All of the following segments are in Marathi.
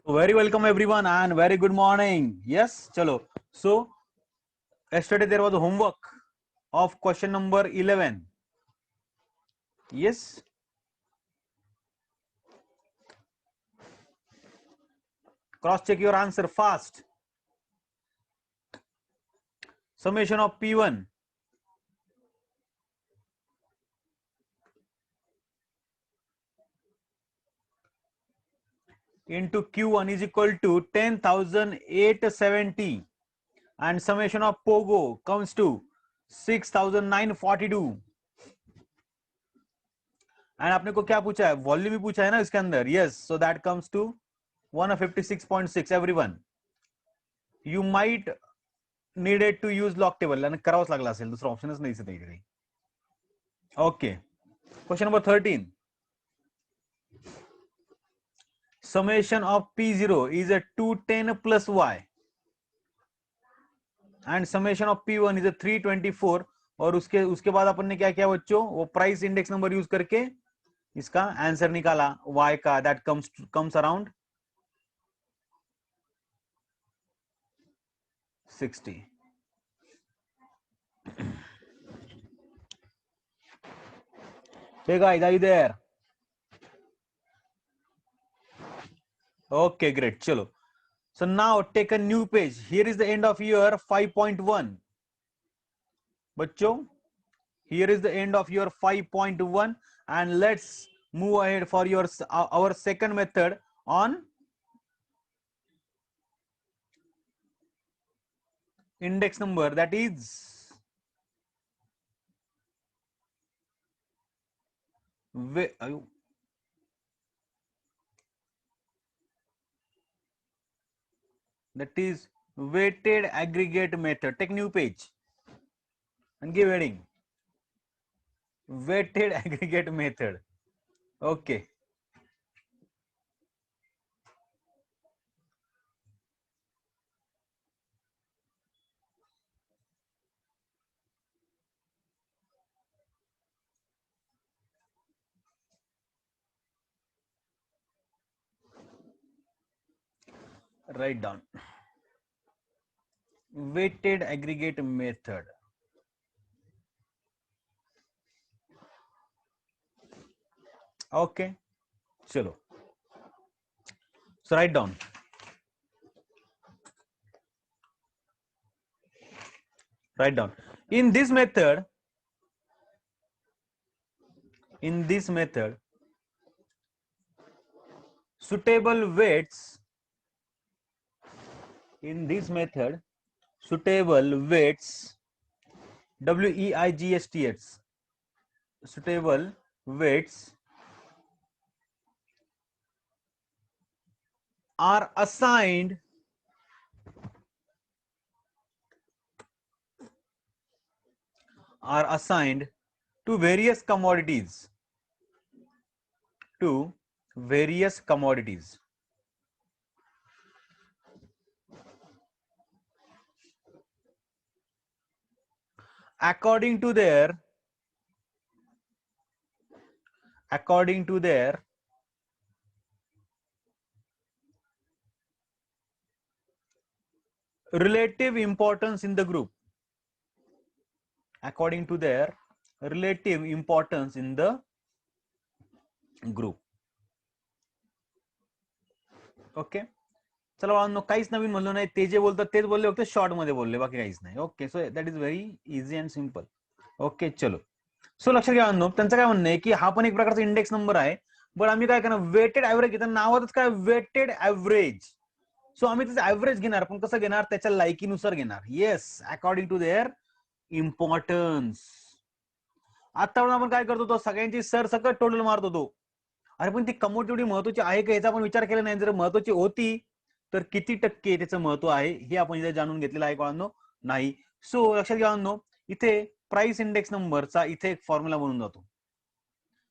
Very welcome everyone and very good morning. Yes, chalo. So yesterday there was a homework of question number 11. Yes. Cross check your answer fast. Summation of P1 into Q1 is equal to 10,870 and summation of Pogo comes to 6,942. End आपने को क्या पूछा है, वॉल्यूम भी पूछा है ना इसके अंदर. Yes, so that comes to 156.6. Everyone, you might needed to use log table आणि करावंच लागला असेल, दुसरा ऑप्शनच नाही दिसत इकडे. Okay, question number 13. Summation of P0 is a 210 plus y and summation of P1 is a 324. और उसके बाद अपन ने क्या किया बच्चों, वो प्राइस इंडेक्स नंबर यूज करके इसका आंसर निकाला y का. That comes around 60. Hey guys, are you there? Okay, great. Chalo. So now take a new page. Here is the end of year 5.1. Bachcho, here is the end of your 5.1 and let's move ahead for our second method on index number, that is weighted aggregate method. Take new page and give heading weighted aggregate method. Okay. Write down weighted aggregate method. Okay, chalo. So write down in this method suitable weights WEIGSTs suitable weights are assigned to various commodities according to their relative importance in the group. According to their relative importance in the group. Okay, चलो बाळांनो, काहीच नवीन म्हणलो नाही. ते जे बोलतात तेच बोलले, फक्त शॉर्ट मध्ये बोलले, बाकी काहीच नाही. Okay, so that is very easy and simple. Okay, चलो. सो लक्षात घ्या बाळांनो, त्यांचं काय म्हणणं आहे की हा पण एक प्रकारचा इंडेक्स नंबर आहे, पण आम्ही काय करणार, वेटेड ऍव्हरेज घेतात. नावातच काय, वेटेड ऍव्हरेज. सो आम्ही त्याचं ऍव्हरेज घेणार, पण कसं घेणार, त्याच्या लायकीनुसार घेणार. Yes, according to their importance. आता आपण काय करतो, तो सगळ्यांची सरसकट टोटल मारत होतो. अरे पण ती कमोडिटी एवढी महत्वाची आहे का, याचा आपण विचार केला नाही. जर महत्वाची होती तर किती टक्के त्याचं महत्व आहे हे आपण इथे जाणून घेतलेलं आहे बाळांनो, नाही. सो लक्षात घ्या बाळांनो, इथे प्राइस इंडेक्स नंबरचा इथे एक फॉर्म्युला बनून जातो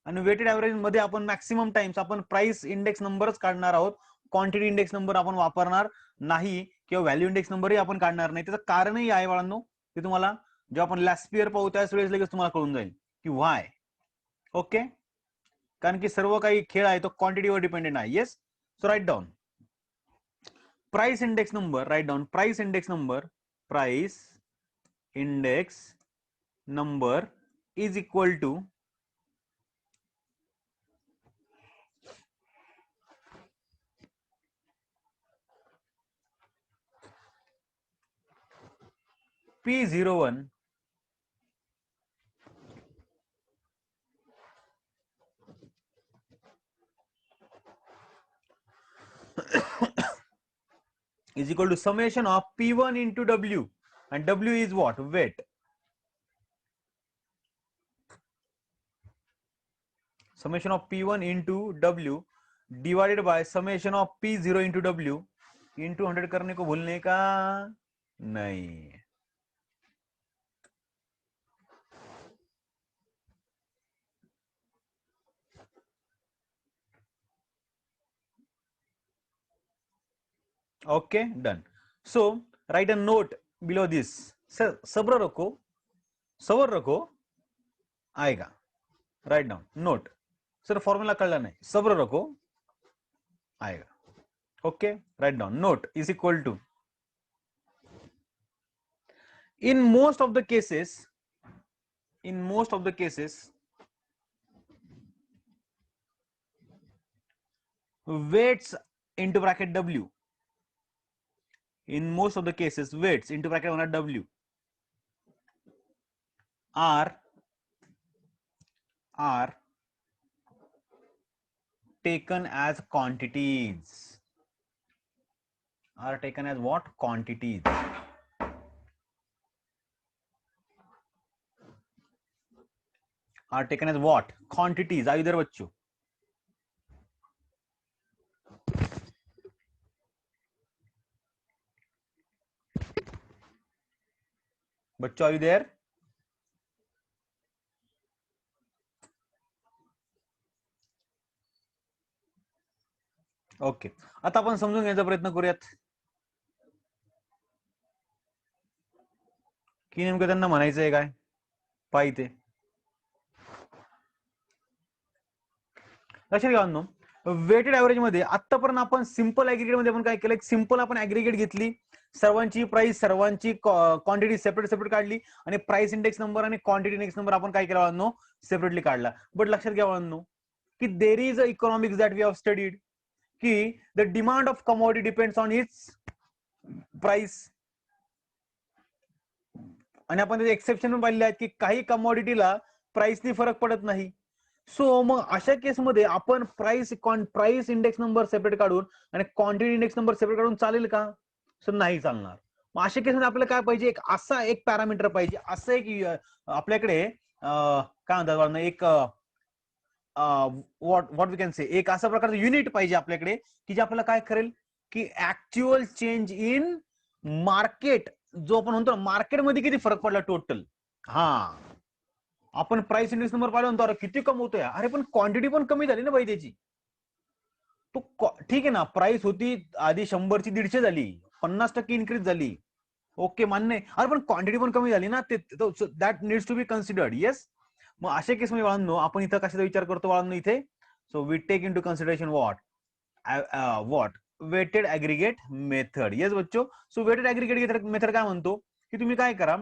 आणि वेटेड ऍव्हरेज मध्ये आपण मॅक्सिमम टाइम्स आपण प्राइस इंडेक्स नंबरच काढणार आहोत. क्वांटिटी इंडेक्स नंबर आपण वापरणार नाही किंवा व्हॅल्यू इंडेक्स नंबरही आपण काढणार नाही. त्याचं कारणही आहे बाळांनो, ते तुम्हाला जेव्हा आपण लास्ट इयर पाहू त्याच वेळेस लगेच तुम्हाला कळून जाईल की व्हाय. ओके, कारण की सर्व काही खेळ आहे तो क्वांटिटीवर डिपेंडेंट आहे. Yes, so write down price index number, write down price index number is equal to P01 is equal to summation of P1 into W, and W is what? Weight. Summation of P1 into W divided by summation of P0 into W into 100 करने को भूलने का नहीं. Okay, done. So write a note below this. Sir सब्र रखो आएगा. Write down note. Sir formula कळला नाही. सब्र रखो आएगा. Okay, write down note is equal to, in most of the cases weights into bracket W, in most of the cases weights into bracket W are taken as quantities. Are taken as what? Quantities. Are taken as what? Quantities. Are you there, बच्चों? बच्चों, are you there? ओके, आता आपण समजून घ्यायचा प्रयत्न करूयात की नेमकं त्यांना म्हणायचंय काय. पाहिजे लक्षात घ्या. वेटेड ऍव्हरेज मध्ये आतापर्यंत आपण सिंपल ऍग्रिगेट मध्ये आपण काय केलं, एक सिंपल आपण ऍग्रिगेट घेतली, सर्वांची प्राइस सर्वांची क्वांटिटी सेपरेट काढली आणि प्राइस इंडेक्स नंबर आणि क्वांटिटी इंडेक्स नंबर आपण काय केला सेपरेटली काढला. बट लक्षात घ्या की there is a economics that we have studied की the demand of commodity depends on its price, आणि आपण त्याचे एक्सेप्शन पण पाहिले आहेत की काही कमोडिटीला प्राइसनी फरक पडत नाही. सो मग अशा केसमध्ये आपण प्राइस इंडेक्स नंबर सेपरेट काढून आणि क्वांटिटी इंडेक्स नंबर सेपरेट काढून चालेल का? सर नाही चालणार. मग अशा केसमध्ये आपल्याला काय पाहिजे, एक असा एक पॅरामीटर पाहिजे, असं एक आपल्याकडे काय म्हणतात एक व्हॉट वी कॅन से, एक अशा प्रकारचं युनिट पाहिजे आपल्याकडे की जे आपल्याला काय करेल की ऍक्च्युअल चेंज इन मार्केट, जो आपण म्हणतो मार्केटमध्ये किती फरक पडला टोटल. हा, आपण प्राइस इंडेक्स नंबर पाहिला म्हणतो अरे किती कमवतोय, अरे पण क्वांटिटी पण कमी झाली ना भाई त्याची. तो ठीक आहे ना, प्राइस होती आधी 100ची 150 झाली, 50% इन्क्रीज झाली. ओके, मान्य आहे. अरे पण क्वांटिटी पण कमी झाली ना, that needs to be considered. Yes. मग अशा केसमध्ये बाळांनो आपण इथं कशाचा विचार करतो बाळांनो इथे, so we take into consideration what weighted aggregate method. Yes बच्चो. सो वेटेड ऍग्रिगेट मेथड काय म्हणतो की तुम्ही काय करा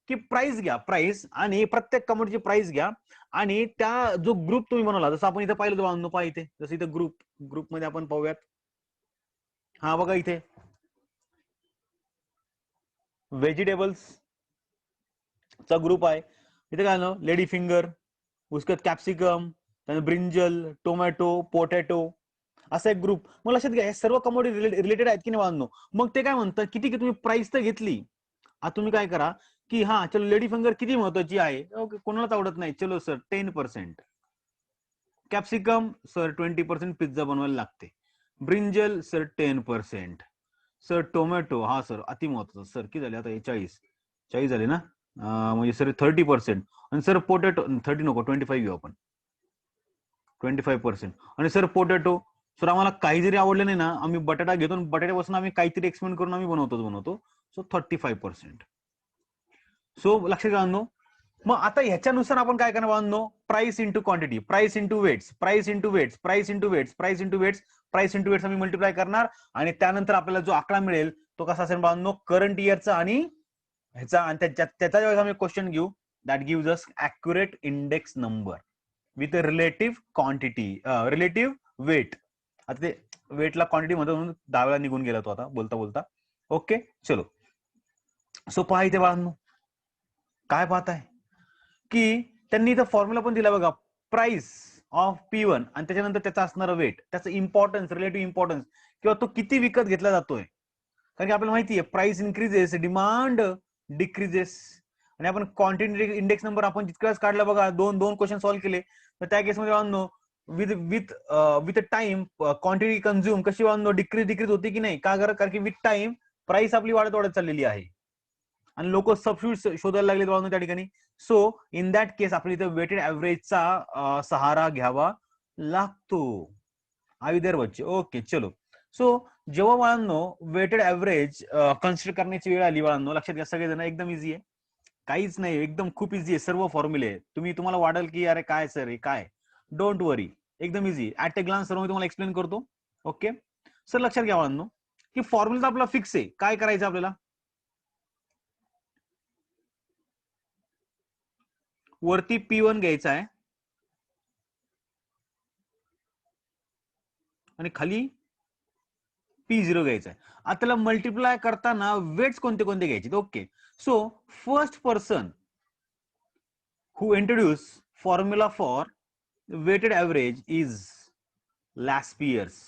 की प्राइस घ्या, प्राइस आणि प्रत्येक कमोडिटीची प्राइस घ्या आणि त्या जो ग्रुप तुम्ही बनवला, जसं आपण इथे पाहिलं बाळांनो, पहा इथे जसं इथे ग्रुप मध्ये आपण पाहूयात. हा बघा इथे व्हेजिटेबल्स चा ग्रुप आहे. इथे काय ना, लेडी फिंगर, उसके कॅप्सिकम, ब्रिंजल, टोमॅटो, पोटॅटो, असा एक ग्रुप. मग लक्षात घ्या हे सर्व कमोडिटी रिलेटेड आहेत की नाही बांधनो. मग ते काय म्हणतात किती की तुम्ही प्राइस तर घेतली, आता तुम्ही काय करा की हा चलो लेडी फिंगर किती महत्वाची आहे, ओके कोणालाच आवडत नाही, चलो सर 10%. कॅप्सिकम सर 20% पिझ्झा बनवायला लागते. Brinjal sir 10%. सर टोमॅटो हा सर अति महत्वाचं. सर किती झाले आता, 40 झाले ना, म्हणजे सर 30%. आणि सर पोटॅटो 30 नको 25 घेऊ आपण, 25%. आणि सर पोटॅटो सर आम्हाला काही जरी आवडलं नाही ना, आम्ही बटाटा घेतो, बटाट्यापासून आम्ही काहीतरी एक्सपेरिमेंट करून आम्ही बनवतो, सो 35%. सो लक्षात घ्या. मग आता ह्याच्यानुसार आपण काय करणार बांधनो, price into quantity, price into weights, price into weights, price into weights, price into weights, price into weights आम्ही मल्टिप्लाय करणार आणि त्यानंतर आपल्याला जो आकडा मिळेल तो कसा असेल बाळांनो, करंट इयरचा आणि ह्याचा, आणि त्याच्या वेळेस आम्ही क्वेश्चन घेऊ that gives us accurate index number with relative quantity, relative weight. आता ते वेटला क्वांटिटी मध्ये म्हणून 10 वेळा निघून गेला तो आता बोलता बोलता. ओके चलो. सो पहा इथे बाळांनो काय पाहताय की त्यांनी इथं फॉर्म्युला पण दिला बघा, प्राइस ऑफ P1 आणि त्याच्यानंतर त्याचा असणारा वेट, त्याचं इम्पॉर्टन्स, रिलेटिव्ह इम्पॉर्टन्स किंवा तो किती विकत घेतला जातोय. कारण की आपल्याला माहिती आहे प्राइस इन्क्रीजेस, डिमांड डिक्रीजेस. आणि आपण क्वांटिटी इंडेक्स नंबर आपण जितक्याच काढला बघा, दोन क्वेश्चन सॉल्व्ह केले, तर त्या केसमध्ये वाढनो with with with time quantity consume कशी वाढनो डिक्रीज होती की नाही. का कारण की विथ टाइम प्राइस आपली वाढत चाललेली आहे आणि लोक सबस्टिट्यूट शोधायला लागले वाढनो त्या ठिकाणी. सो इन दॅट केस आपण इथे वेटेड ऍव्हरेजचा सहारा घ्यावा लागतो. आविदेर बच्चे ओके चलो. सो जेव्हा बाळांनो वेटेड ऍव्हरेज कन्सिडर करण्याची वेळ आली बाळांनो, लक्षात घ्या सगळेजण एकदम इझी आहे, काहीच नाही, एकदम खूप इझी आहे. सर्व फॉर्म्युले तुम्हाला वाटेल की अरे काय सर हे काय, डोंट वरी, एकदम इझी. ऍट ए ग्लान्स सर्व मी तुम्हाला एक्सप्लेन करतो. ओके सर लक्षात घ्या बाळांनो की फॉर्म्युला आपला फिक्स आहे. काय करायचं आपल्याला, वरती P1 घ्यायचा आहे आणि खाली P0 घ्यायचा आहे. आता त्याला मल्टिप्लाय करताना वेट्स कोणते कोणते घ्यायचे. Okay so first person who introduce formula for weighted average is Laspeyres.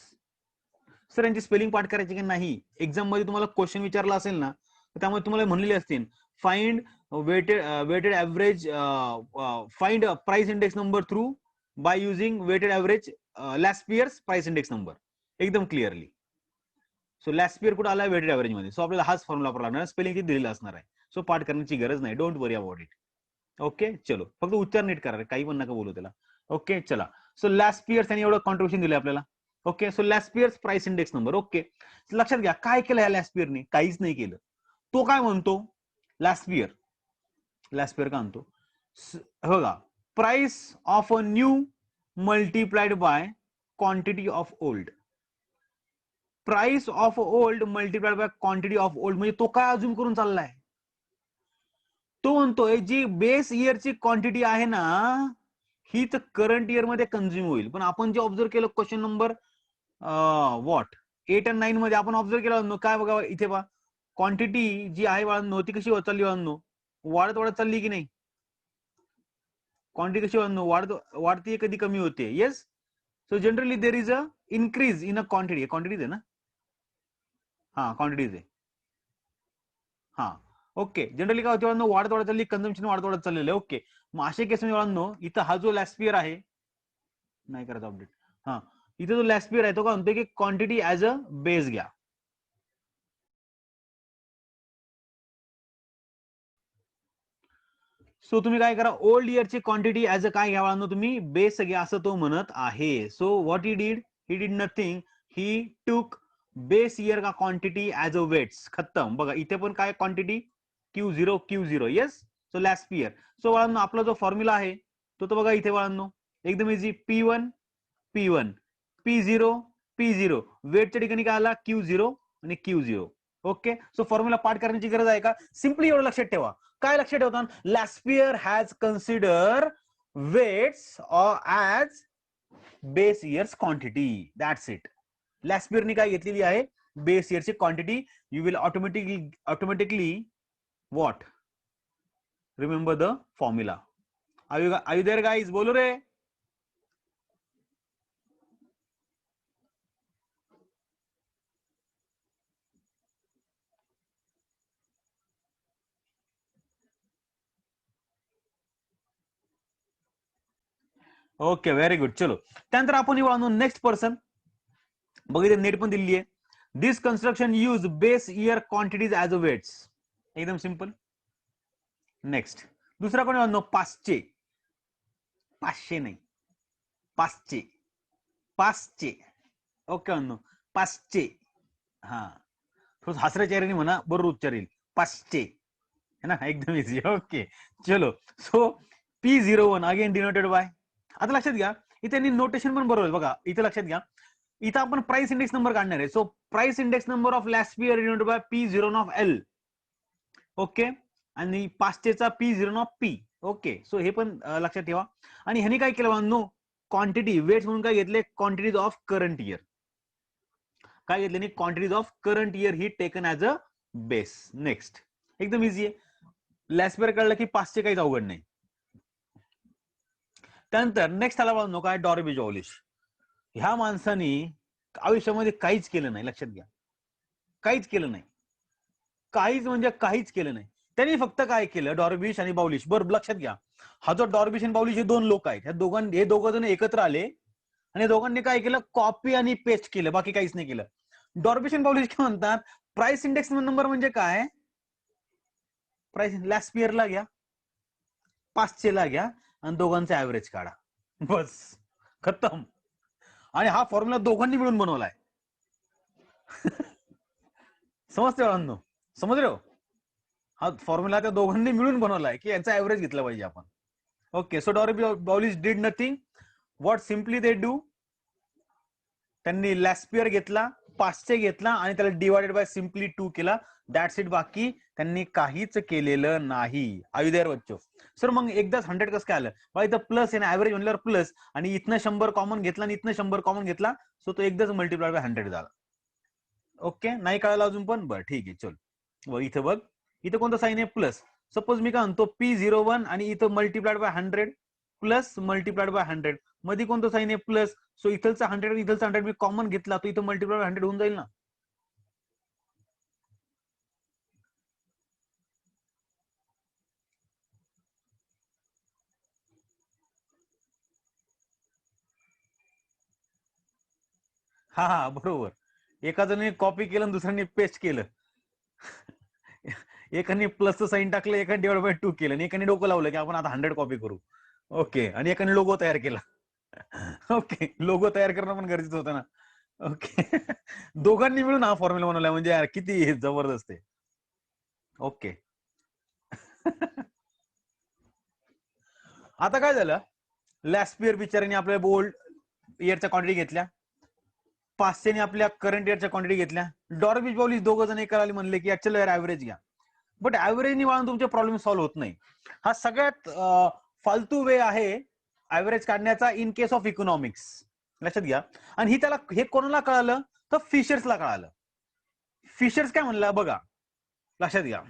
Sir यांची स्पेलिंग पाठ करायची की नाही, एक्झाम मध्ये तुम्हाला क्वेश्चन विचारला असेल ना, तर त्यामुळे तुम्हाला म्हणलेले असतील find weighted average, find price index number through by using weighted average Laspeyres price index number, एकदम क्लिअरली. सो लॅस्पियर कुठे आला, वेटेड ऍव्हरेज मध्ये. सो आपल्याला हाच फॉर्म्युला वापरावा लागणार, स्पेलिंग दिलेला असणार आहे. सो पाठ करण्याची गरज नाही, don't worry about it. Okay चलो, फक्त उच्चार नीट करा, काही पण नका बोलू त्याला. ओके चला. सो लॅस्पियर्स यांनी एवढं कॉन्ट्रिब्युशन दिलं आपल्याला. Okay so Laspeyres price index number. Okay लक्षात घ्या काय केलं या लॅस्पियरने, काहीच नाही केलं. तो काय म्हणतो लॅस्पियर काय म्हणतो बघा, price of a new multiplied by quantity of old. Price of old multiplied by quantity of old म्हणजे तो काय अजून करून चाललाय, तो म्हणतोय जी बेस इयरची क्वांटिटी आहे ना हीच करंट इयर मध्ये कन्झ्युम होईल. पण आपण जे ऑब्झर्व केलं क्वेश्चन नंबर 8 आणि 9 मध्ये आपण ऑब्झर्व केलं काय बघा इथे बा, क्वांटिटी जी आहे बाळांनो ती कशी होत चालली बाळांनो, वाढत चालली की नाही. क्वांटिटी कशी बाळांनो वाढते कधी कमी होते. Yes. So generally there is a increase in a quantity. Quantities आहे ना, हा क्वांटिटीज आहे. हा ओके जनरली काय होते वाढत चालली, कन्झम्पशन वाढत चाललेलं आहे. ओके मग अशा केस मध्ये इथं हा जो लॅस्पियर आहे, नाही करत अपडेट, हा इथे जो लॅस्पियर आहे तो काय म्हणतो की क्वांटिटी ऍज अ बेस घ्या. सो तुम्ही काय करा, ओल्ड इयरची क्वांटिटी ऍज अ काय घ्यावा तुम्ही, बेस घ्या असं तो म्हणत आहे. So what he did nothing, he took base year का क्वांटिटी ऍज अ वेट्स. खत्म. बघा इथे पण काय क्वांटिटी Q0. Yes. So Laspeyres. So बाळांनो आपला जो फॉर्म्युला आहे तो बघा इथे बाळांनो एकदम इझी, P1 P0 वेटच्या ठिकाणी काय आला Q0 आणि Q0. ओके सो फॉर्म्युला पाठ करण्याची गरज आहे का, सिम्पली एवढं लक्षात ठेवा. काय लक्षात ठेवता, Laspeyres has consider weights as base years quantity. That's it. लॅस्पियरनी काय घेतलेली आहे, बेस इयरची quantity. You will automatically what, remember the formula. Are you there guys, बोलो रे. Okay very good. चलो त्यानंतर आपण नेक्स्ट पर्सन बघितलं, नेट पण दिली आहे. This construction use base year quantities as a weights. एकदम सिंपल. नेक्स्ट दुसरा कोणी म्हणतो 500. 500 नाही, 500. ओके म्हणतो 500. हा थोडं हसऱ्या चेहऱ्याने म्हणा, बरोबर उच्चार येईल. 500 है ना, एकदम इझी. ओके चलो. So P01 again denoted by. आता लक्षात घ्या इथे नोटेशन पण बरोबर बघा, इथे लक्षात घ्या इथं आपण प्राइस इंडेक्स नंबर काढणार आहे. So price index number of last year denoted by P0 of L. Okay, आणि 500चा P0 of P. Okay, so हे पण लक्षात ठेवा. आणि ह्याने काय केलं बांधनो, क्वांटिटी वेट्स म्हणून काय घेतले, क्वांटिटीज ऑफ करंट इयर. काय घेतले, quantities of current year he taken as a base. Next एकदम इझी आहे. लास्ट इयर कळलं की 500 काहीच अवघड नाही. त्यानंतर नेक्स्ट आला बांधनो काय, डॉर्बी जॉलिश. ह्या माणसाने आयुष्यामध्ये काहीच केलं नाही, लक्षात घ्या. काहीच केलं नाही, काहीच म्हणजे काहीच केलं नाही. त्यांनी फक्त काय केलं, डॉर्बिश आणि बाउलिश. बरं लक्षात घ्या, हा जो डॉर्बिश आणि बाउलिश हे दोन लोक आहेत. हे दोघं जण एकत्र आले आणि दोघांनी काय केलं, कॉपी आणि पेस्ट केलं, बाकी काहीच नाही केलं. डॉर्बिश आणि बाउलिश काय म्हणतात, प्राइस इंडेक्स नंबर म्हणजे काय, प्राइस लास्ट इयरला घ्या, 500ला घ्या आणि दोघांचा ऍव्हरेज काढा, बस खतम. आणि हा फॉर्म्युला दोघांनी मिळून बनवलाय. समजते बाळांनो, समजले हो. हा फॉर्म्युला त्या दोघांनी मिळून बनवलाय की याचा ऍव्हरेज घेतला पाहिजे आपण. Okay, so Dorbish Bowley did nothing. What simply they do, त्यांनी लास्ट इयर घेतला, 500 घेतला आणि त्याला डिवायडेड बाय सिम्पली 2 केला. That's it. बाकी त्यांनी काहीच केलेलं नाही. आर यू देअर बच्चो? सर मग एकदाच 100 कसं काय आलं? बघा इथं प्लस आहे ना, ऍव्हरेज म्हणल्यावर प्लस, आणि इथनं 100 कॉमन घेतला आणि इथनं 100 कॉमन घेतला, सो तो एकदाच मल्टिप्लाय बाय 100 झाला. ओके, नाही कळालं अजून पण? बरं ठीक आहे, चल. इथं बघ, इथं कोणतं साईन आहे, प्लस. सपोज मी काय म्हणतो P01 आणि इथं multiplied by 100 plus multiplied by 100, मध्ये कोणतं साईन आहे, प्लस. सो इथलचा 100 आणि इथलचा 100 मी कॉमन घेतला, तो इथं मल्टिप्लाइड बाय 100 होऊन जाईल ना. हा हा, बरोबर. एका जणांनी कॉपी केलं आणि दुसऱ्यांनी पेस्ट केलं. एकाने प्लसचं साईन टाकलं, एकाने डिवाइड बाय 2 केलं, आणि एकाने डोकं लावलं की आपण आता 100 कॉपी करू. ओके, आणि एकाने लोगो तयार केला. ओके, लोगो तयार करणं पण गरजेचं होतं ना. ओके, दोघांनी मिळून हा फॉर्म्युला बनवला, म्हणजे यार किती जबरदस्त आहे. ओके. आता काय झालं, लास्ट इयर बिचाराने आपल्या बोल्ड इयरच्या क्वांटिटी घेतल्या, 500ने आपल्या करंट इयरच्या क्वांटिटी घेतल्या. डॉर्बिश बाउलिश दोघं जण एका म्हणले की चलो यार ऍव्हरेज घ्या. बट ऍव्हरेजनी वाळून तुमचे प्रॉब्लेम सॉल्व्ह होत नाही. हा सगळ्यात फालतू वे आहे ऍव्हरेज काढण्याचा इन केस ऑफ इकॉनॉमिक्स, लक्षात घ्या. आणि ही त्याला हे कोणाला कळालं, तर फिशर्सला कळालं. फिशर्स काय म्हणला बघा, लक्षात घ्या.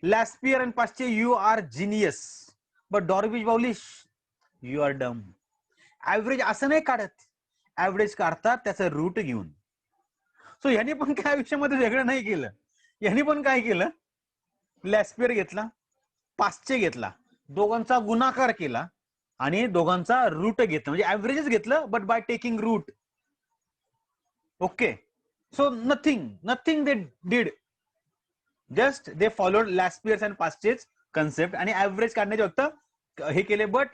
लास्ट इयर आणि 500 you are genius, but Dorbish Bowley you are dumb. Average असं नाही काढत, ऍव्हरेज काढतात त्याचं रूट घेऊन. सो यांनी पण काय आयुष्यामध्ये वेगळं नाही केलं. यांनी पण काय केलं, लास्ट इयर घेतला, 500 घेतला, दोघांचा गुणाकार केला आणि दोघांचा रूट घेतला, म्हणजे ऍव्हरेजच घेतलं, but by taking root. Okay, so nothing they did, just they followed last years and पास्टचेच कन्सेप्ट आणि ऍव्हरेज काढण्याचे फक्त हे केले. बट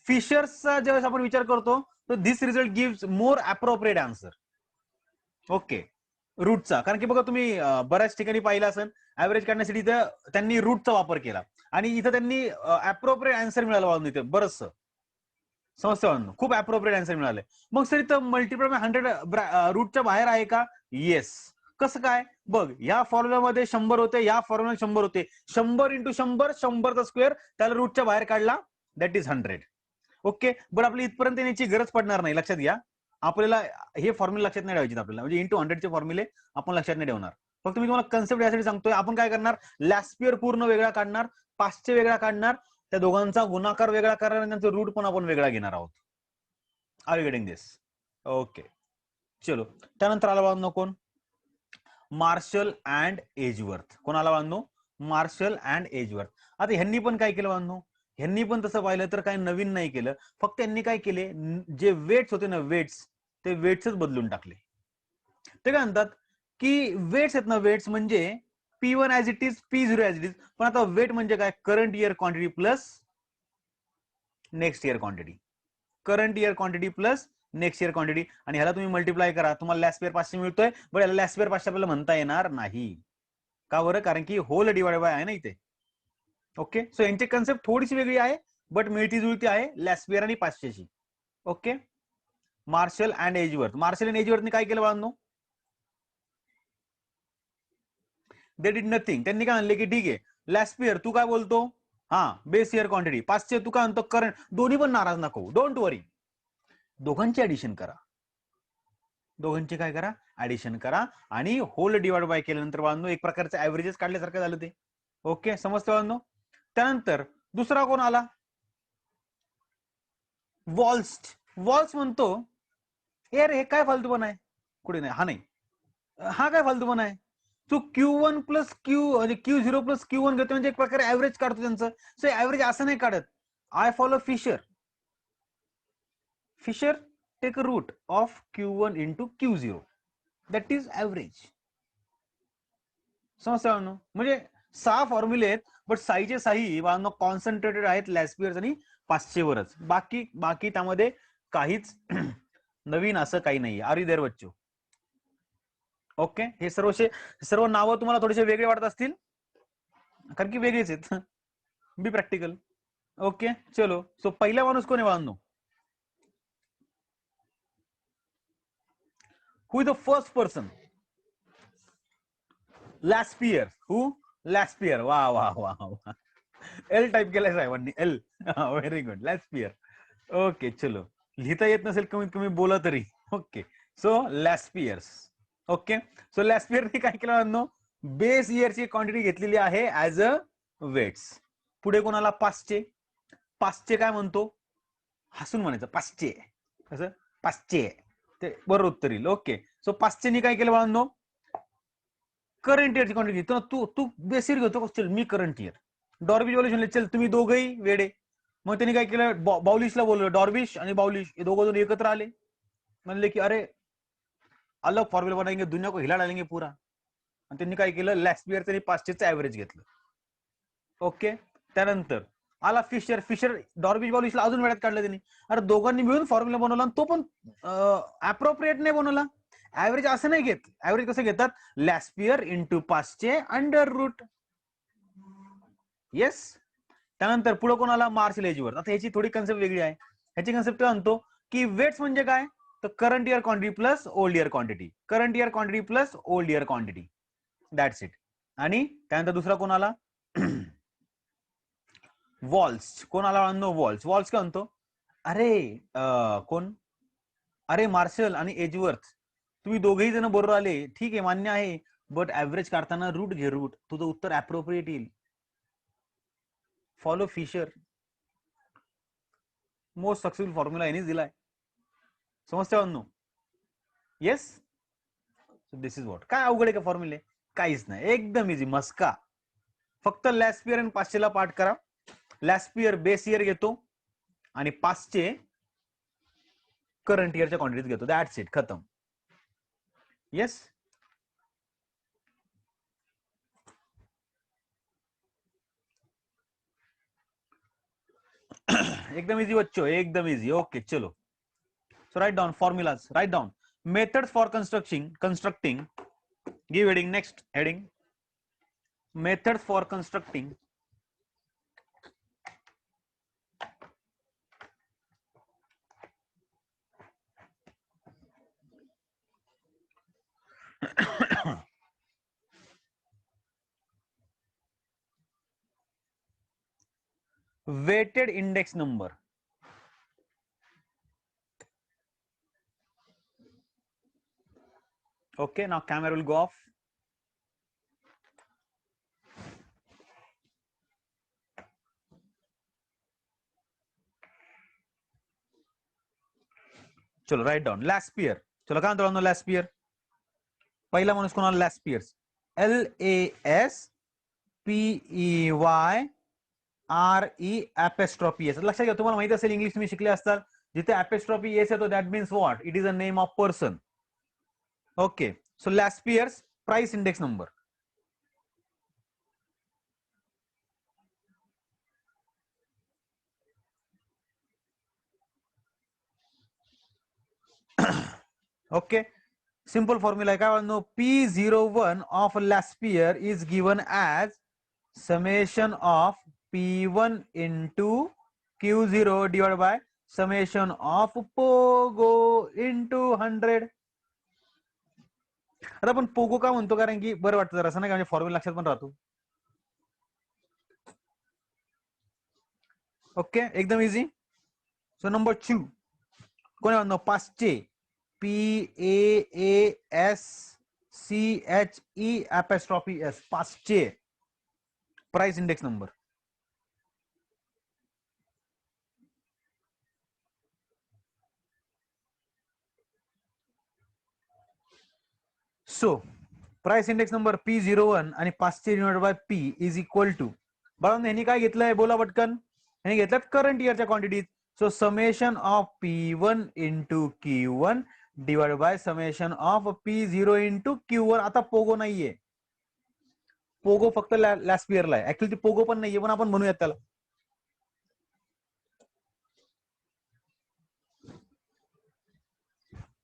फिशर्सचा ज्यावेळेस आपण विचार करतो, तर this result gives more appropriate answer. Okay, रूटचा, कारण की बघा तुम्ही बऱ्याच ठिकाणी पाहिलं असेल, ऍव्हरेज काढण्यासाठी त्यांनी रूटचा वापर केला आणि इथं त्यांनी अप्रोप्रिएट आन्सर मिळाला वाढून इथे बरंच समस्या, खूप अप्रोप्रिएट आन्सर मिळाले. मग सर इथं मल्टिप्लाय बाय 100 रूटच्या बाहेर आहे का? येस. कसं काय बघ, या फॉर्म्युल्यामध्ये 100 होते, या फॉर्म्युला 100 होते, 100 इंटू 100, 100चा स्क्वेअर, त्याला रूटच्या बाहेर काढला, दॅट इज 100. ओके, बट आपली इथपर्यंत येण्याची गरज पडणार नाही, लक्षात घ्या. आपल्याला हे फॉर्म्युला लक्षात नाही ठेवायचे आपल्याला, म्हणजे इंटू 100चे फॉर्म्युले आपण लक्षात नाही ठेवणार. फक्त मी तुम्हाला कन्सेप्ट यासाठी सांगतोय. आपण काय करणार, लास्ट इयर पूर्ण वेगळा काढणार, 500 वेगळा काढणार, त्या दोघांचा गुणाकार वेगळा करणार आणि त्यांचा रूट पण आपण वेगळा घेणार आहोत. Are you getting this? Okay, चलो. त्यानंतर आला बांधनो कोण, मार्शल अँड एजवर्थ. कोण आला बांधनो, मार्शल अँड एजवर्थ. आता ह्यांनी पण काय केलं बांधनो, ह्यांनी पण तसं पाहिलं तर काही नवीन नाही केलं, फक्त यांनी काय केले, जे वेट्स होते ना, वेट्स, ते वेट्सच बदलून टाकले. ते काय म्हणतात की वेट्स आहेत ना, वेट्स म्हणजे P1 as it is, P0 as it is, पण आता वेट म्हणजे काय, current year quantity plus next year quantity, current year quantity plus next year quantity. आणि ह्याला तुम्ही मल्टिप्लाय करा, तुम्हाला लास्ट इयर 500 मिळतोय, बट याला लास्ट इयर 500 आपल्याला म्हणता येणार नाही. का बरं, कारण की होल डिवाइड बाय आहे ना इथे. ओके, सो यांची कन्सेप्ट थोडीशी वेगळी आहे, बट मिळती जुळती आहे लास्ट इयर आणि 500ची. Okay, Marshall and Edgeworth. Marshall and एजवर्थने काय केलं बाळांनो? They did nothing. त्यांनी काय म्हणले की ठीक आहे, लॅस्पियर तू काय बोलतो, हा बेस इयर क्वांटिटी. 500 तू काय म्हणतो करंट. दोन्ही पण नाराज नको, डोंट वरी. दोघांची ऍडिशन करा, दोघांचे काय करा, ऍडिशन करा आणि होल डिवाइड बाय केल्यानंतर बाळांनो एक प्रकारचं ऍव्हरेजेस काढल्यासारखं झालं ते. ओके, समजतं बाळांनो. त्यानंतर दुसरा कोण आला, वॉल्स. वॉल्स म्हणतो हे काय फालतूपणा आहे, कुठे नाही, हा नाही, हा काय फालतूपणा आहे. तू Q1 प्लस क्यू म्हणजे Q0 प्लस Q1 घेतो म्हणजे एक प्रकारे ऍव्हरेज काढतो त्यांचं. सो ऍव्हरेज असं नाही काढत. I follow Fisher. Fisher take root of Q1 into Q0, that is average. समजतं म्हणजे 6 फॉर्म्युले आहेत, बट साईचे साई कॉन्सन्ट्रेटेड आहेत लॅस्पियर्स आणि 500 वरच. बाकी त्यामध्ये काहीच नवीन असं काही नाही. आर यू देअर बच्चो? ओके, हे सर्व नावं तुम्हाला थोडेसे वेगळे वाटत असतील कारण की वेगळेच आहेत. Be practical. ओके चलो. सो पहिला माणूस कोण आहे बाळांनो? Who is the first person? Laspeyres. Who? Laspeyres. वा वा वा वा, एल टाईप केलाय साहेबांनी, L. Very good, Laspeyres. Okay चलो, लिहिता येत नसेल कमीत कमी बोला तरी. Okay, so Laspeyres. Okay, so लॅस्पियरने काय केलं बाळांनो? बेस इयरची क्वांटिटी घेतलेली आहे ऍज अ वेट्स. पुढे कोणाला? 500. 500 काय म्हणतो? हसून म्हणायचं 500. कसं? 500 ते बरोबर उत्तर येईल. ओके, सो 500 नी काय केलं बाळांनो? करंट इयरची क्वांटिटी. तू तू बेस इयर घेतो, चल मी करंट इयर. डॉर्बिश बाउलिश म्हणले चल तुम्ही दोघंही वेडे. मग त्यांनी काय केलं, बाउलिशला बोललं. डॉर्बिश आणि बाउलिश हे दोघं जण एकत्र आले, म्हणले की अरे अलग फॉर्म्युला बनाएंगे, दुनिया को हिला डालेंगे पूरा. आणि त्यांनी काय केलं, लॅस्पियर त्यांनी 500चं ऍव्हरेज घेतलं. ओके, त्यानंतर आला फिशर. फिशर डॉर्बिश बाउलिशला अजून वेळात काढलं त्यांनी. अरे दोघांनी मिळून फॉर्म्युला बनवला आणि तो पण अप्रोप्रिएट नाही बनवला. ऍव्हरेज असं नाही घेत. ऍव्हरेज कसं घेतात? Laspeyres into 500 under root. Yes. त्यानंतर पुढे कोणाला? Marshall Edgeworth. आता ह्याची थोडी कन्सेप्ट वेगळी आहे. ह्याची कन्सेप्ट काय म्हणतो की वेट्स म्हणजे काय, तर current year quantity plus old year quantity. Current year quantity plus old year quantity, that's it. आणि त्यानंतर दुसरा कोणाला? वॉल्स. कोण आला? वॉल्स. वॉल्स काय म्हणतो? अरे कोण? अरे मार्शल आणि एजवर्थ तुम्ही दोघेही जण बरोबर आले, ठीक आहे, मान्य आहे, बट ऍव्हरेज काढताना रूट घे, रूट. तुझं उत्तर अप्रोप्रिएट येईल. Follow Fisher. Most successful formula यांनीच दिलाय. समजते वांनो? येस. This is what. काय अवघड आहे का फॉर्म्युले? काहीच नाही, एकदम इझी, मस्का. फक्त लॅस्पियर आणि 500 ला पाठ करा. लॅस्पियर बेस इयर घेतो आणि 500 करंट इयरच्या क्वांटिटीत घेतो, दॅट्स इट, खतम. येस. एकदम इजी बच्चो, एकदम इजी. ओके चलो. So write down formulas. Write down methods for constructing. Give heading. Next heading. Methods for constructing. Weighted index number. Okay, now camera will go off. चलो राइट डाउन लॅस्पियर. चलो काय म्हणतो लॅस्पियर? पहिला माणूस कोणाला? लॅस्पियर्स. LASPEYRE apostrophe S. लक्षात घ्या, तुम्हाला माहिती असेल इंग्लिश तुम्ही शिकले असतात, जिथे apostrophe S येतो that means what? It is a name of person. Okay, so Laspeyres price index number. Okay, simple formula आहे काय? P01 of Laspeyres is given as summation of P1 into Q0 divide by summation of पोगो इंटू 100. आता आपण पोगो का म्हणतो, कारण की बरं वाटतं जरा असं नाही का, म्हणजे फॉर्म्युला लक्षात पण राहतो. ओके, एकदम इझी. सो नंबर 2 कोण आहे म्हणतो? Paasche. PAASCHE Paasche. Price index number. So price index number P01 आणि 500 divide by P is equal to, बघा यांनी काय घेतलंय बोला पटकन. यांनी घेतल्यात करंट इयरच्या quantities. So summation of P1 into Q1 divide by summation of P0 into Q1. आता पोगो नाहीये, पोगो फक्त लास्ट इयरला आहे. ऍक्च्युअली पोगो पण नाहीये, पण आपण म्हणूयात त्याला.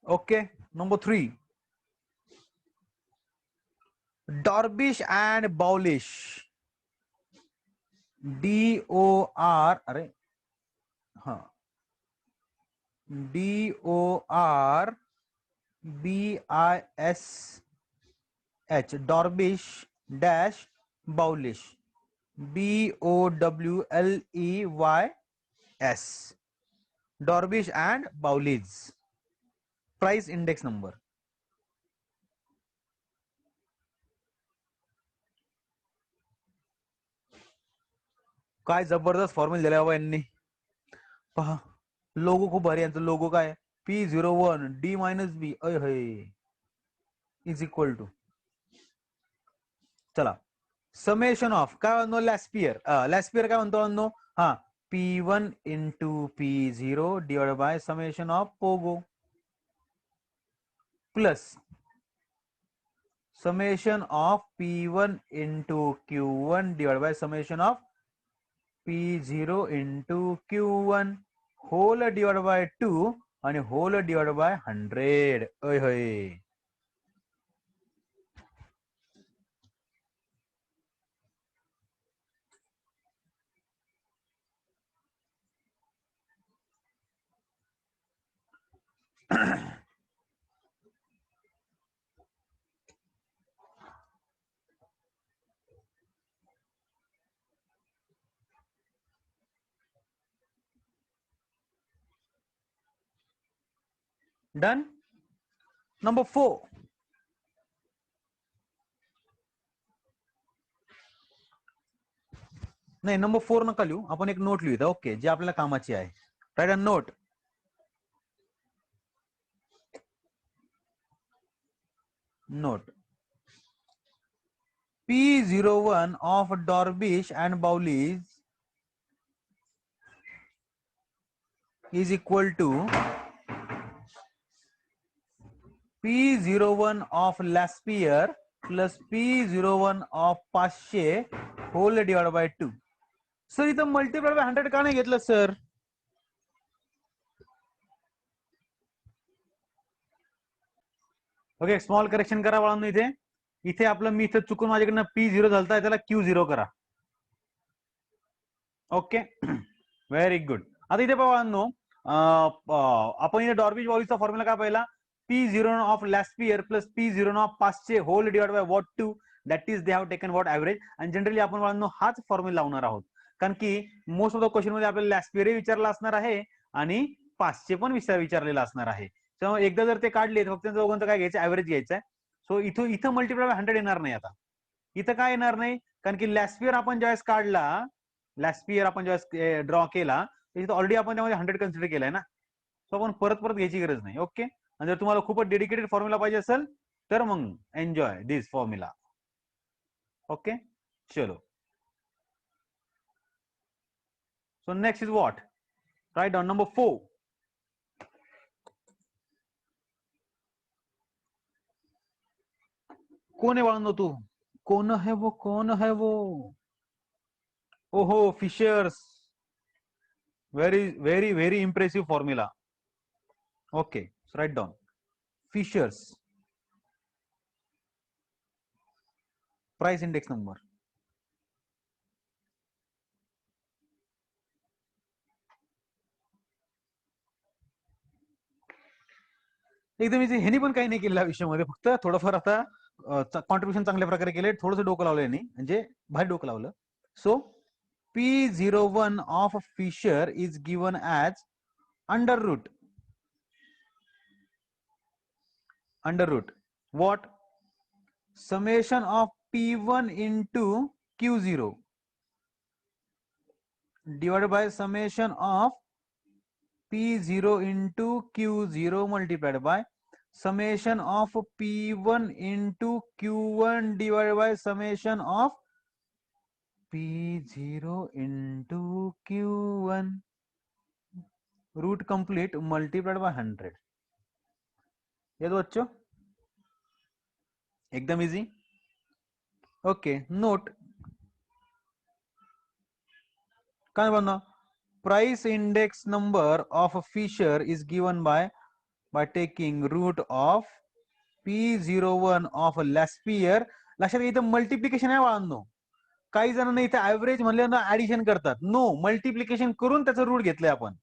Okay, number 3 Dorbish and Bowley. DOR, अरे हाँ, DORBISH, Dorbish dash Bowley, BOWLEYS, Dorbish and Bowley. Price index number. काय जबरदस्त फॉर्म्युला दिलाय बाबा यांनी. पहा लोगो खूप भारी. यांचा लोगो काय? P01 D - B is equal to, चला समेशन ऑफ काय म्हणतो? लॅस्पियर. लॅस्पियर काय म्हणतो? हा, P1 into P0 divide by summation of पोगो plus summation of P1 into Q1 divide by summation of P0 into Q1 whole divide by 2 आणि whole divide by 100. Done. Number 4 नाही, नंबर 4 नका लिहू, आपण एक नोट लिहूया. ओके, जे आपल्याला कामाची आहे. Right a note. Note P01 of Dorbish and Bowles is equal to P01 of Laspierre plus P01 of Pasche whole divided by 2. Sir इथं मल्टिप्लाय बाय 100 का नाही घेतलं सर? ओके, स्मॉल करेक्शन करा बाळांनो. इथे आपलं, मी इथे चुकून माझ्याकडनं P0 झालता, त्याला Q0 करा. Okay, very good. आता इथे बाळांनो आपण इथे डॉर्बिश बाउलिसचा फॉर्म्युला काय पाहिला? P01 of Laspeyres plus P01 of Paasche whole divide by what 2, that is they have taken what average. आणि जनरली आपण बाळांनो हाच फॉर्म्युला लावणार आहोत, कारण की मोस्ट ऑफ द क्वेश्चन मध्ये आपल्याला लॅस्पियर विचारला असणार आहे आणि पाचशे पण विचारलेला असणार आहे. त्यामुळे एकदा जर ते काढले, फक्त दोघांचं काय घ्यायचं? ऍव्हरेज घ्यायचं आहे. सो इथं मल्टिप्लाय बाय 100 येणार नाही. आता इथं काय येणार नाही, कारण की लॅस्पियर आपण ज्यावेळेस काढला, लॅस्पियर आपण ज्यावेळेस ड्रॉ केला, तिथे ऑलरेडी आपण त्यामध्ये 100 कन्सिडर केलाय ना. सो आपण परत घ्यायची गरज नाही. ओके, आणि जर तुम्हाला खूपच डेडिकेटेड फॉर्म्युला पाहिजे असेल तर मग एन्जॉय दिस फॉर्म्युला. ओके, चलो. So next is what? Write down number 4. कौन है बाळांनो तू? कौन है वो? कौन है वो? ओहो, Fisher's. Very very very impressive formula. Okay, write down Fisher's price index number. एकदम इझी. ह्यानी पण काही नाही केलेलं आयुष्यामध्ये, फक्त थोडंफार आता कॉन्ट्रीब्युशन चांगल्या प्रकारे केले, थोडंसं डोकं लावलं यांनी, म्हणजे भारी डोकं लावलं. So P01 of Fisher is given as under root what? Summation of P1 into Q0 divided by summation of P0 into Q0 multiplied by summation of P1 into Q1 divided by summation of P0 into Q1 root complete multiplied by 100. ये तो बच्चों एकदम इजी. ओके, नोट काय बनना, price index number of a Fisher is given by taking root of P01 of a Laspere. लक्षात इथं मल्टिप्लिकेशन आहे बाळांनो. काही जणांना इथे ऍव्हरेज म्हणल्यानं ऍडिशन करतात. नो, मल्टिप्लिकेशन करून त्याचं रूट घेतलंय आपण.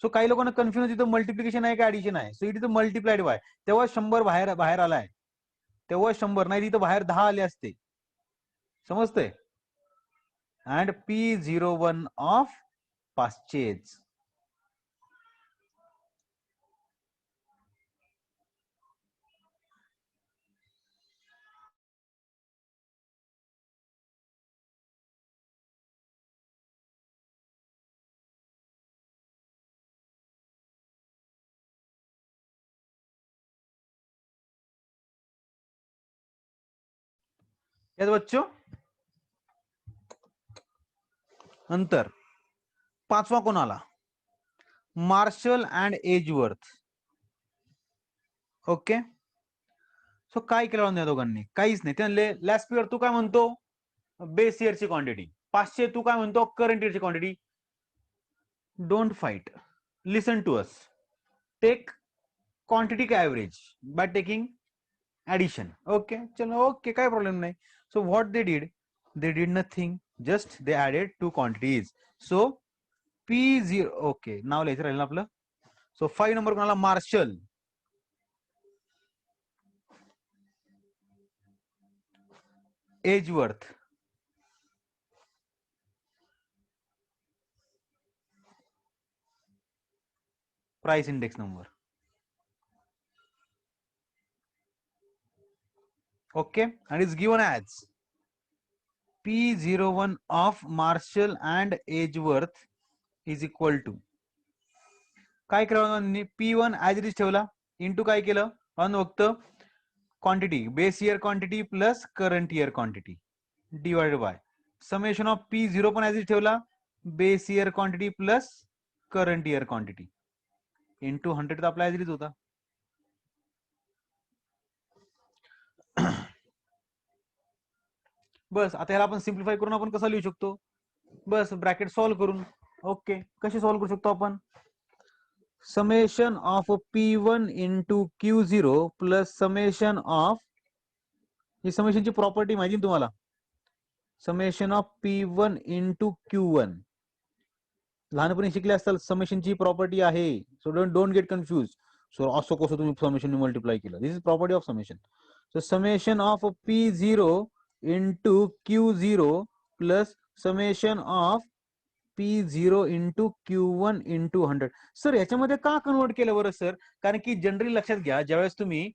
सो काही लोकांना कन्फ्युजन, इथं मल्टिप्लिकेशन आहे का ऍडिशन आहे. So it is multiplied by, तेव्हा 100 बाहेर आलाय, तेव्हा 100 नाही, तिथं बाहेर 10 आले असते. समजतंय. And P01 of purchase. याद बच्चों. नंतर पाचवा कोणाला, Marshall and Edgeworth. Okay, so काय केलं या दोघांनी, काहीच नाही. त्यांना लॅस्पियर तू काय म्हणतो, बेस इयरची क्वांटिटी. 500 तू काय म्हणतो, करंट इयरची quantity. Don't fight, listen to us. Take quantity का average by taking addition. Okay, चलो, okay, काय प्रॉब्लेम नाही. So what they did nothing, just they added two quantities. सो P0, ओके, नाव लिहायचं राहिलं आपलं. सो 5 नंबर कोणाला, Marshall. Edgeworth. Price index number. Okay, and it's given as P01 of Marshall and Edgeworth is equal to, काय केलं, P1 ऍज इट इज ठेवला, इंटू काय केलं, फक्त quantity, base year quantity plus current year quantity divided by summation of P0 पण ऍज इट ठेवला, base year quantity plus current year quantity into 100 तर आपला ऍज इट इज होता. बस आता याला आपण सिम्प्लिफाय करून आपण कसा लिहू शकतो, बस ब्रॅकेट सॉल्व्ह करून. ओके, कशी सॉल्व्ह करू शकतो आपण, summation of P1 into Q0 plus summation of, ही समेशनची प्रॉपर्टी माहिती तुम्हाला, summation of P1 into Q1 लहानपणी शिकले असताल, समेशनची प्रॉपर्टी आहे. So don't get confuse. So असं कसं तुम्ही समेशन मल्टिप्लाय केलं, this is property of summation. So summation of P0 into Q0 plus summation of P0 into Q1 into 100. Sir याच्यामध्ये का कन्वर्ट केलं बरं सर, कारण की जनरली लक्षात घ्या, ज्यावेळेस तुम्ही,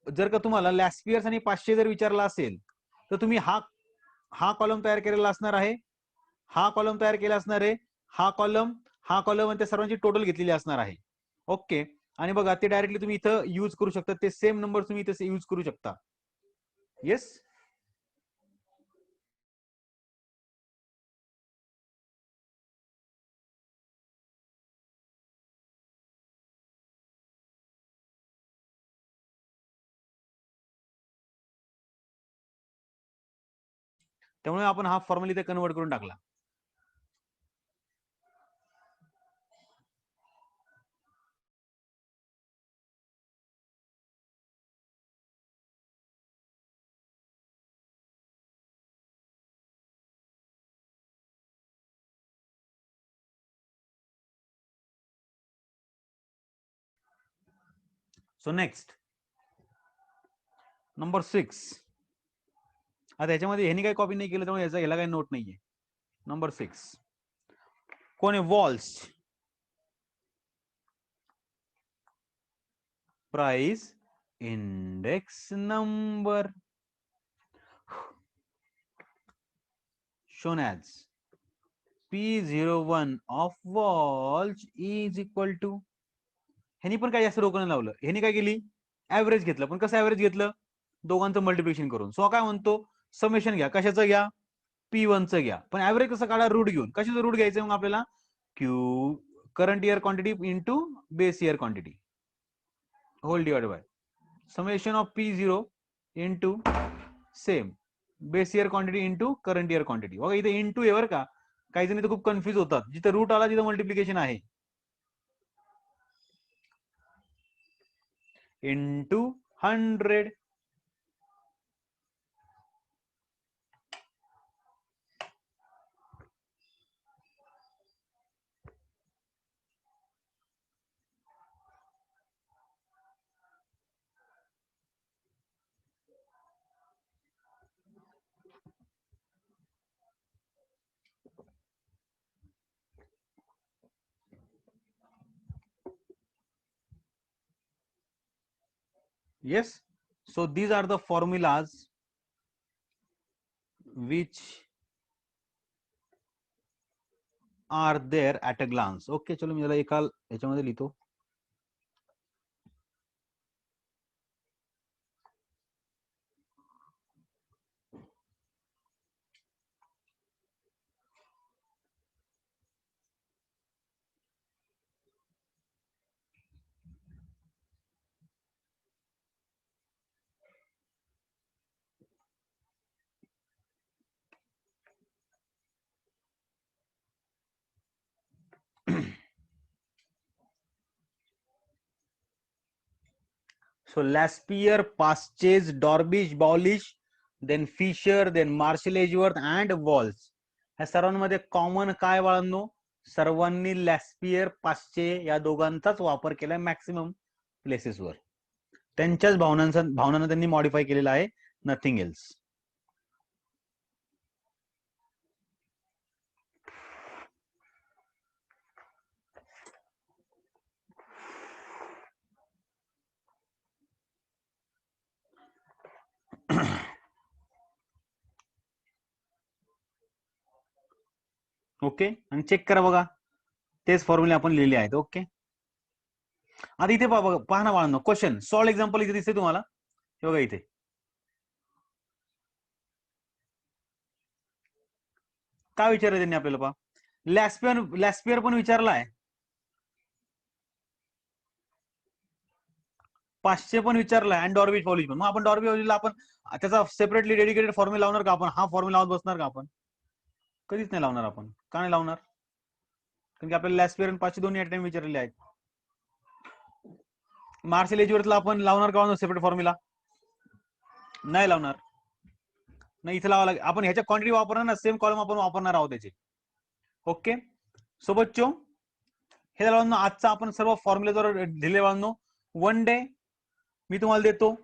जर का तुम्हाला लॅस्पियर्स आणि 500 जर विचारला असेल, तर तुम्ही हा कॉलम तयार केलेला असणार आहे, हा कॉलम तयार केला असणार आहे, हा कॉलम आणि त्या सर्वांची टोटल घेतलेली असणार आहे. ओके, आणि बघा ते डायरेक्टली तुम्ही इथं यूज करू शकता, ते सेम नंबर तुम्ही इथे यूज करू शकता. येस, त्यामुळे आपण हा फॉर्म्युला इथे कन्वर्ट करून टाकला. So next number 6. आता याच्यामध्ये ह्यानी काही कॉपी नाही केलं त्यामुळे याला काही नोट नाहीये. नंबर 6 कोण आहे? Walls. Price index number shown as P01 of walls is equal to. ह्यानी पण काही जास्त डोकं लावलं. ह्यानी काय केली? ऍव्हरेज घेतलं. पण कसं ऍव्हरेज घेतलं? दोघांचं मल्टिप्लिकेशन करून. सो काय म्हणतो? समेशन घ्या. कशाचं घ्या? P1 चं घ्या. पण ऍव्हरेज कसं काढा? रूट घेऊन. कशाचं रूट घ्यायचं मग आपल्याला? Q current year quantity into base year quantity whole divide by summation of P0 into same base year quantity into current year quantity. बघा इथे इंटू आहे बरं का. काही जण इथे खूप कन्फ्युज होतात. जिथे रूट आला तिथे मल्टिप्लिकेशन आहे. Into 100. Yes. So these are the formulas which are there at a glance. Okay, चलो मी जरा एका याच्यामध्ये लिहितो. So Laspere, Pasches, Dorbish, Baulish, then Fisher, then Marshall Edgeworth and Walls. ह्या सर्वांमध्ये कॉमन काय बाळांनो? सर्वांनी लॅस्पियर पाश्चे या दोघांचाच वापर केलाय मॅक्सिमम प्लेसेसवर. त्यांच्याच भावनांना त्यांनी मॉडिफाय केलेला आहे. Nothing else. ओके आणि चेक करा बघा तेच फॉर्म्युले आपण लिहिले आहेत. ओके आता इथे पहा ना बाळांनो क्वेश्चन सॉल्व एक्झाम्पल इथे दिसते तुम्हाला हे बघा इथे काय विचारलं त्यांनी आपल्याला पहा लॅस्पियर पण विचारला आहे पाचशे पण विचारला आणि डॉर्बी पॉलिश पण. मग आपण डॉर्बी पॉलिशला आपण त्याचा सेपरेटली डेडिकेटेड फॉर्म्युला लावणार का आपण? हा फॉर्म्युला लावत बसणार का आपण? कधीच नाही लावणार आपण. का नाही लावणार? कारण की आपल्याला लॅस्पियर आणि पाचशे दोन्ही ऍट टाइम विचारलेले आहेत. मार्शल एजवर्थला आपण लावणार का सेपरेट फॉर्म्युला? नाही लावणार. नाही इथे लावा लागेल. आपण ह्याच्या क्वांटिटी वापरणार ना सेम कॉलम आपण वापरणार आहोत त्याचे. ओके सोबत चो हे झालं आजचा आपण सर्व फॉर्म्युलेद्वारे दिले बाळांनो. वन डे मी तुम्हाला देतो.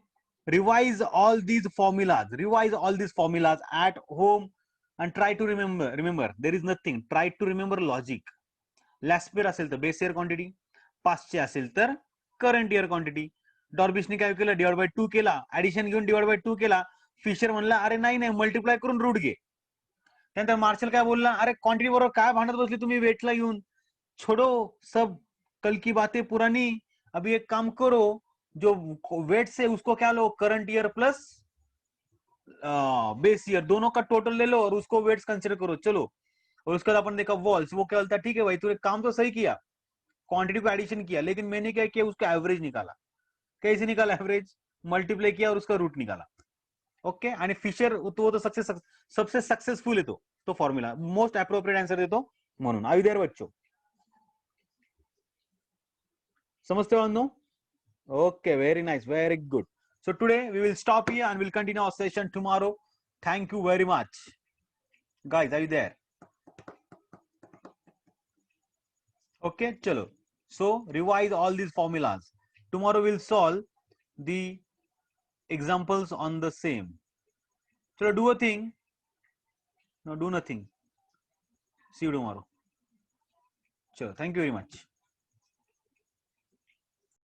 Revise all these formulas at home and try to remember there is nothing. Try to remember logic. लॅस्पियर असेल तर बेस इयर क्वांटिटी, पाचशे असेल तर करंट इयर क्वांटिटी. डॉर्बिशने काय केलं? डिवाइड बाय 2 केला. ऍडिशन घेऊन डिवाइड बाय 2 केला. फिशर म्हणला अरे नाही मल्टिप्लाय करून रूट घे. त्यानंतर मार्शल काय बोलला? अरे क्वांटिटी बरोबर काय भांडत बसली तुम्ही वेटला घेऊन? छोडो सब कल की बातें पुरानी. अभी एक काम करो जो वेट से उसको क्या low current year plus base year दोनों का टोटल ले लो और उसको वेट्स कंसिडर करो. चलो और उसके बाद अपन देखा वॉल्स. वो क्या बोलता है? ठीक है भाई तूने काम तो सही किया, क्वांटिटी को एडिशन किया, लेकिन मैंने क्या किया? उसका एवरेज निकाला. कैसे निकाला एवरेज? मल्टीप्लाई किया और उसका रूट निकाला. ओके आणि फिशर तो सबसे सक्सेसफुल आहे तो फॉर्म्युला मोस्ट अप्रोप्रिएट आन्सर देतो म्हणून. आर यू देयर बच्चो? समजते बाळांनो? Okay, very nice, very good. So today we will stop here and we'll continue our session tomorrow. Thank you very much. Guys, are you there? Okay, chalo. So revise all these formulas tomorrow we'll solve the examples on the same. So do a thing. No, do nothing. See you tomorrow. Sure. Thank you very much.